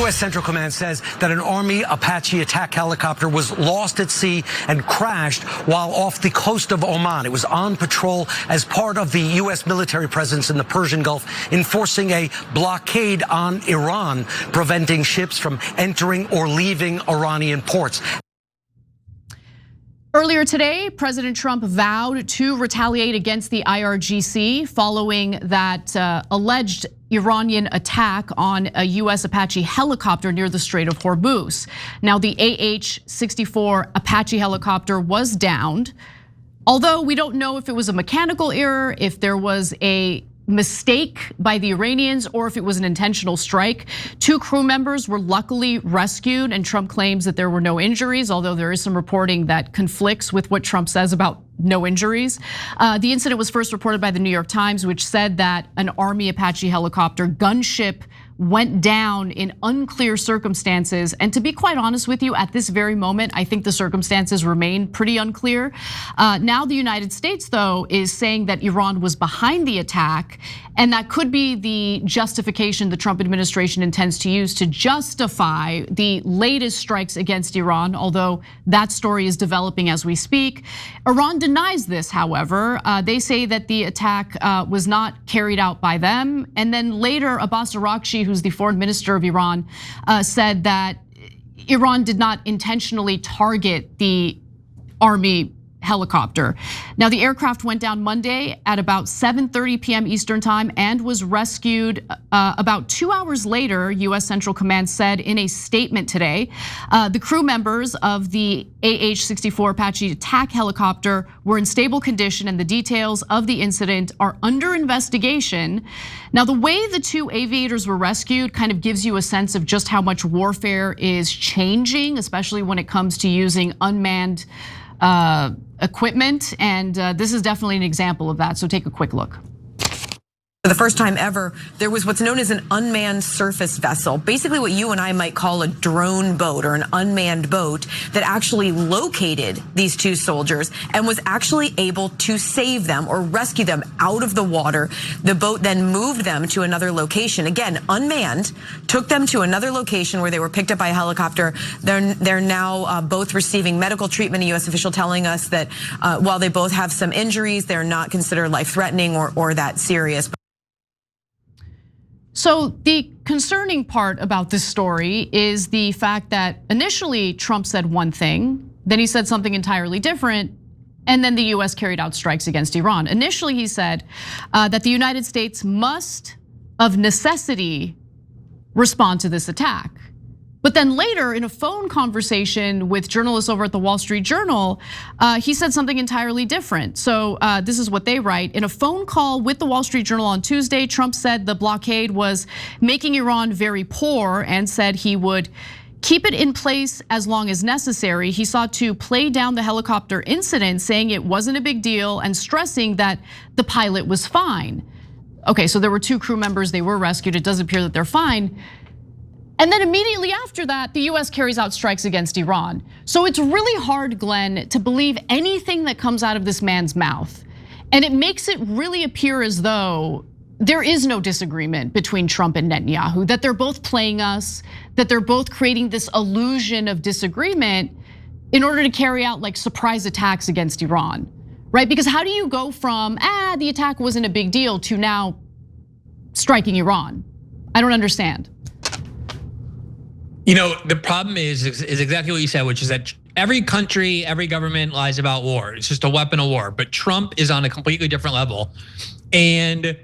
U.S. Central Command says that an Army Apache attack helicopter was lost at sea and crashed while off the coast of Oman. It was on patrol as part of the U.S. military presence in the Persian Gulf, enforcing a blockade on Iran, preventing ships from entering or leaving Iranian ports. Earlier today, President Trump vowed to retaliate against the IRGC following that alleged Iranian attack on a U.S. Apache helicopter near the Strait of Hormuz. Now, the AH-64 Apache helicopter was downed, although we don't know if it was a mechanical error, if there was a mistake by the Iranians, or if it was an intentional strike. 2 crew members were luckily rescued, and Trump claims that there were no injuries, although there is some reporting that conflicts with what Trump says about no injuries. The incident was first reported by the New York Times, which said that an Army Apache helicopter gunship went down in unclear circumstances. And to be quite honest with you, at this very moment, I think the circumstances remain pretty unclear. Now the United States, though, is saying that Iran was behind the attack, and that could be the justification the Trump administration intends to use to justify the latest strikes against Iran, although that story is developing as we speak. Iran denies this, however. They say that the attack was not carried out by them. And then later, Abbas Araghchi, who's the foreign minister of Iran, said that Iran did not intentionally target the Army helicopter. Now, the aircraft went down Monday at about 7:30 p.m. Eastern time and was rescued about 2 hours later, U.S. Central Command said in a statement today. The crew members of the AH-64 Apache attack helicopter were in stable condition, and the details of the incident are under investigation. Now, the way the 2 aviators were rescued kind of gives you a sense of just how much warfare is changing, especially when it comes to using unmanned equipment, and this is definitely an example of that, so take a quick look. For the first time ever, there was what's known as an unmanned surface vessel, basically what you and I might call a drone boat or an unmanned boat, that actually located these 2 soldiers and was actually able to save them or rescue them out of the water. The boat then moved them to another location, again, unmanned, took them to another location where they were picked up by a helicopter. They're now both receiving medical treatment, a U.S. official telling us that while they both have some injuries, they're not considered life-threatening or that serious. So the concerning part about this story is the fact that initially Trump said one thing, then he said something entirely different, and then the US carried out strikes against Iran. Initially, he said that the United States must, of necessity, respond to this attack. But then later, in a phone conversation with journalists over at the Wall Street Journal, he said something entirely different. So this is what they write. In a phone call with the Wall Street Journal on Tuesday, Trump said the blockade was making Iran very poor and said he would keep it in place as long as necessary. He sought to play down the helicopter incident, saying it wasn't a big deal and stressing that the pilot was fine. Okay, so there were 2 crew members, they were rescued. It does appear that they're fine. And then immediately after that, the US carries out strikes against Iran. So it's really hard, Glenn, to believe anything that comes out of this man's mouth. And it makes it really appear as though there is no disagreement between Trump and Netanyahu, that they're both playing us, that they're both creating this illusion of disagreement in order to carry out like surprise attacks against Iran, right? Because how do you go from, the attack wasn't a big deal to now striking Iran? I don't understand. You know, the problem is exactly what you said, which is that every country, every government lies about war. It's just a weapon of war. But Trump is on a completely different level. And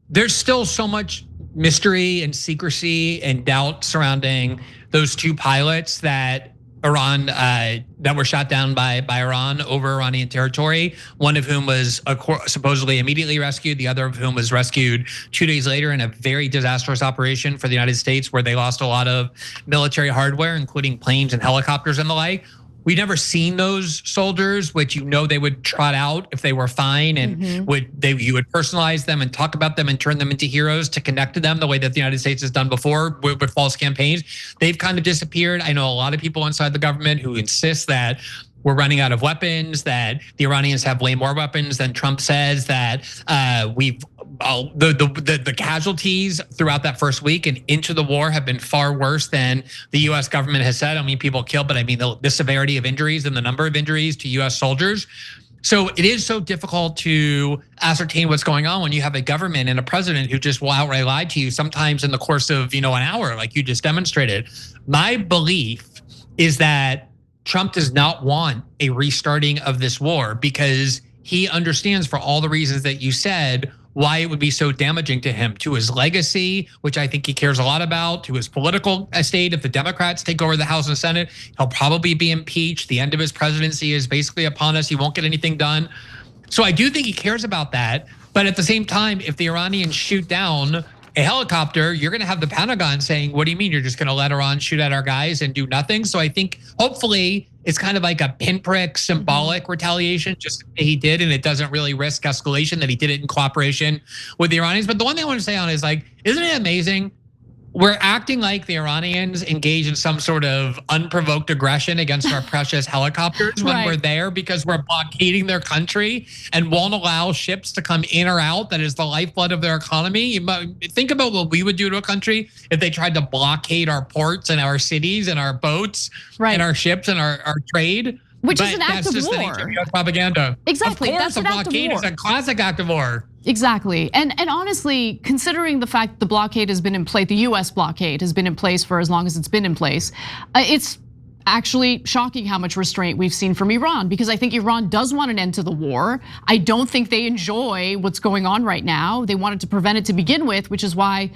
there's still so much mystery and secrecy and doubt surrounding those 2 pilots that Iran, that were shot down by Iran over Iranian territory. One of whom was supposedly immediately rescued. The other of whom was rescued 2 days later in a very disastrous operation for the United States, where they lost a lot of military hardware, including planes and helicopters and the like. We've never seen those soldiers, which they would trot out if they were fine, and you would personalize them and talk about them and turn them into heroes to connect to them the way that the United States has done before with false campaigns. They've kind of disappeared. I know a lot of people inside the government who insist that we're running out of weapons, that the Iranians have way more weapons than Trump says, that the casualties throughout that first week and into the war have been far worse than the U.S. government has said. I mean, people killed, but I mean the severity of injuries and the number of injuries to U.S. soldiers. So it is so difficult to ascertain what's going on when you have a government and a president who just will outright lie to you, sometimes in the course of an hour, like you just demonstrated. My belief is that Trump does not want a restarting of this war because he understands, for all the reasons that you said, why it would be so damaging to him, to his legacy, which I think he cares a lot about, to his political estate. If the Democrats take over the House and Senate, he'll probably be impeached. The end of his presidency is basically upon us. He won't get anything done. So I do think he cares about that. But at the same time, if the Iranians shoot down a helicopter, you're going to have the Pentagon saying, what do you mean you're just going to let Iran shoot at our guys and do nothing? So I think hopefully it's kind of like a pinprick symbolic retaliation, just he did, and it doesn't really risk escalation, that he did it in cooperation with the Iranians. But the one thing I want to say on is, like, isn't it amazing? We're acting like the Iranians engage in some sort of unprovoked aggression against our precious helicopters when we're there because we're blockading their country and won't allow ships to come in or out. That is the lifeblood of their economy. You might think about what we would do to a country if they tried to blockade our ports and our cities and our boats and our ships and our trade. Which is an act of war. That's just propaganda. Exactly. Of course, that's an act of war. Is a classic act of war. Exactly. And honestly, considering the fact the blockade has been in place, the US blockade has been in place for as long as it's been in place, it's actually shocking how much restraint we've seen from Iran, because I think Iran does want an end to the war. I don't think they enjoy what's going on right now. They wanted to prevent it to begin with, which is why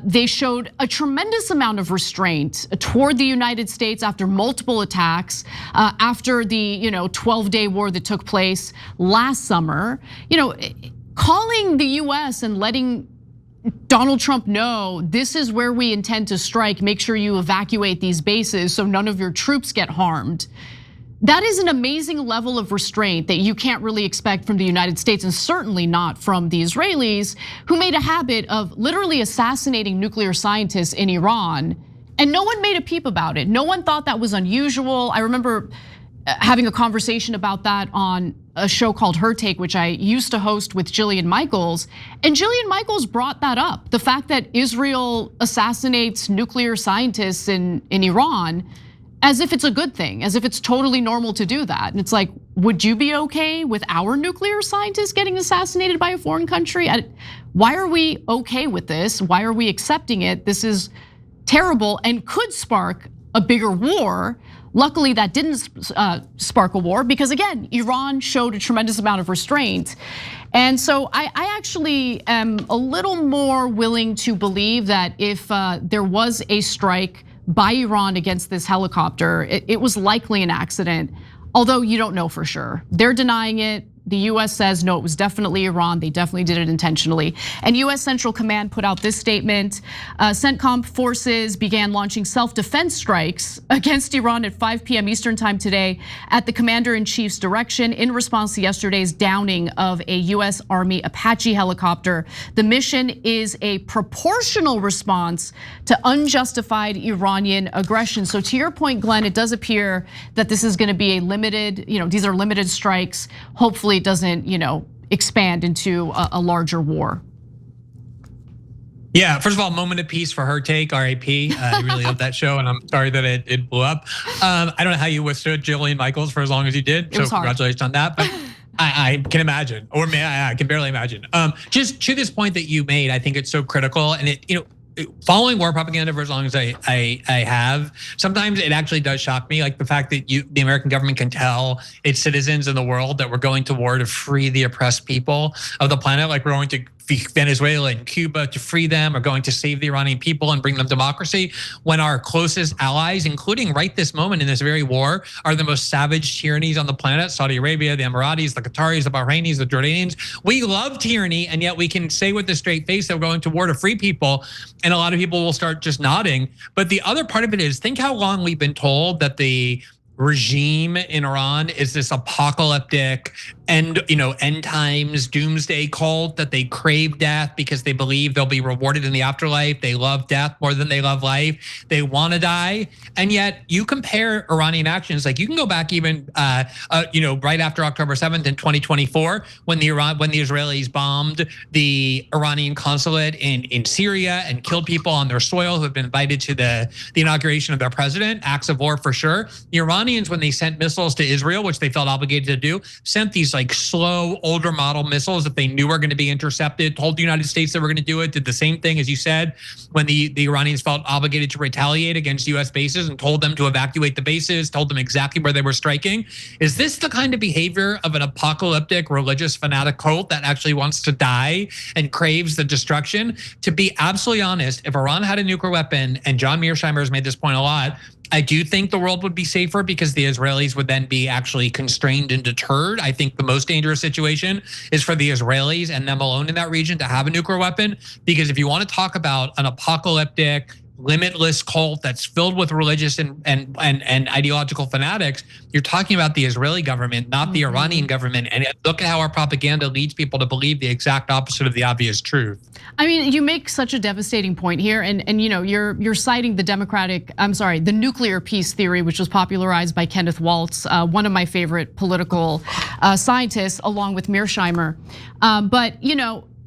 they showed a tremendous amount of restraint toward the United States after multiple attacks, after the 12-day war that took place last summer. Calling the US and letting Donald Trump know this is where we intend to strike, make sure you evacuate these bases so none of your troops get harmed. That is an amazing level of restraint that you can't really expect from the United States, and certainly not from the Israelis, who made a habit of literally assassinating nuclear scientists in Iran. And no one made a peep about it. No one thought that was unusual. I remember having a conversation about that on a show called Her Take, which I used to host with Jillian Michaels. And Jillian Michaels brought that up. The fact that Israel assassinates nuclear scientists in Iran, as if it's a good thing, as if it's totally normal to do that. And it's like, would you be okay with our nuclear scientists getting assassinated by a foreign country? Why are we okay with this? Why are we accepting it? This is terrible and could spark a bigger war. Luckily, that didn't spark a war because, again, Iran showed a tremendous amount of restraint. And so I actually am a little more willing to believe that if there was a strike by Iran against this helicopter, it was likely an accident, although you don't know for sure. They're denying it. The US says, no, it was definitely Iran. They definitely did it intentionally. And US Central Command put out this statement. CENTCOM forces began launching self-defense strikes against Iran at 5 p.m. Eastern time today at the commander-in-chief's direction in response to yesterday's downing of a US Army Apache helicopter. The mission is a proportional response to unjustified Iranian aggression. So to your point, Glenn, it does appear that this is gonna be a limited, these are limited strikes. Hopefully it doesn't, expand into a larger war. Yeah, first of all, moment of peace for Her Take, RIP. I really love that show, and I'm sorry that it blew up. I don't know how you withstood Jillian Michaels for as long as you did, so congratulations on that. But I can imagine, or I can barely imagine. Just to this point that you made, I think it's so critical, and following war propaganda for as long as I have, sometimes it actually does shock me, like the fact that the American government can tell its citizens in the world that we're going to war to free the oppressed people of the planet, like we're going to Venezuela and Cuba to free them, or going to save the Iranian people and bring them democracy, when our closest allies, including right this moment in this very war, are the most savage tyrannies on the planet: Saudi Arabia, the Emiratis, the Qataris, the Bahrainis, the Jordanians. We love tyranny, and yet we can say with a straight face that we're going to war to free people, and a lot of people will start just nodding. But the other part of it is, think how long we've been told that the regime in Iran is this apocalyptic end times doomsday cult that they crave death because they believe they'll be rewarded in the afterlife. They love death more than they love life. They want to die. And yet you compare Iranian actions, like you can go back even right after October 7th in 2024 when the Israelis bombed the Iranian consulate in Syria and killed people on their soil who had been invited to the inauguration of their president. Acts of war for sure. The Iranians, when they sent missiles to Israel, which they felt obligated to do, sent these like slow, older model missiles that they knew were going to be intercepted, told the United States they were going to do it, did the same thing, as you said, when the Iranians felt obligated to retaliate against US bases and told them to evacuate the bases, told them exactly where they were striking. Is this the kind of behavior of an apocalyptic religious fanatic cult that actually wants to die and craves the destruction? To be absolutely honest, if Iran had a nuclear weapon, and John Mearsheimer has made this point a lot, I do think the world would be safer because the Israelis would then be actually constrained and deterred. I think the most dangerous situation is for the Israelis and them alone in that region to have a nuclear weapon. Because if you want to talk about an apocalyptic, limitless cult that's filled with religious and ideological fanatics, you're talking about the Israeli government, not the Iranian government. And look at how our propaganda leads people to believe the exact opposite of the obvious truth. I mean, you make such a devastating point here, and you're citing the nuclear peace theory, which was popularized by Kenneth Waltz, one of my favorite political scientists, along with Mearsheimer. But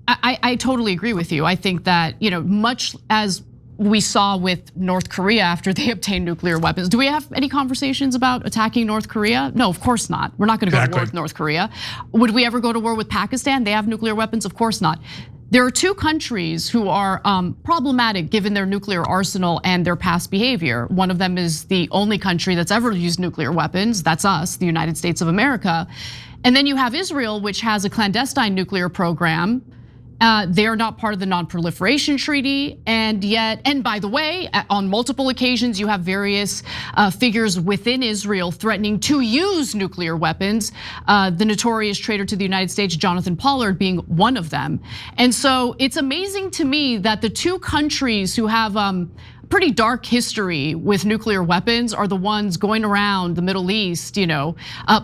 I totally agree with you. I think that much as we saw with North Korea after they obtained nuclear weapons. Do we have any conversations about attacking North Korea? No, of course not. We're not going to go to war with North Korea. Would we ever go to war with Pakistan? They have nuclear weapons? Of course not. There are two countries who are problematic given their nuclear arsenal and their past behavior. One of them is the only country that's ever used nuclear weapons. That's us, the United States of America. And then you have Israel, which has a clandestine nuclear program. They're not part of the Non-Proliferation Treaty, and by the way, on multiple occasions, you have various figures within Israel threatening to use nuclear weapons. The notorious traitor to the United States, Jonathan Pollard, being one of them. And so it's amazing to me that the two countries who have pretty dark history with nuclear weapons are the ones going around the Middle East,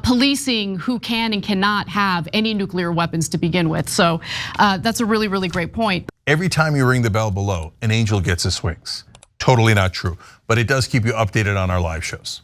policing who can and cannot have any nuclear weapons to begin with. So that's a really, really great point. Every time you ring the bell below, an angel gets his wings. Totally not true, but it does keep you updated on our live shows.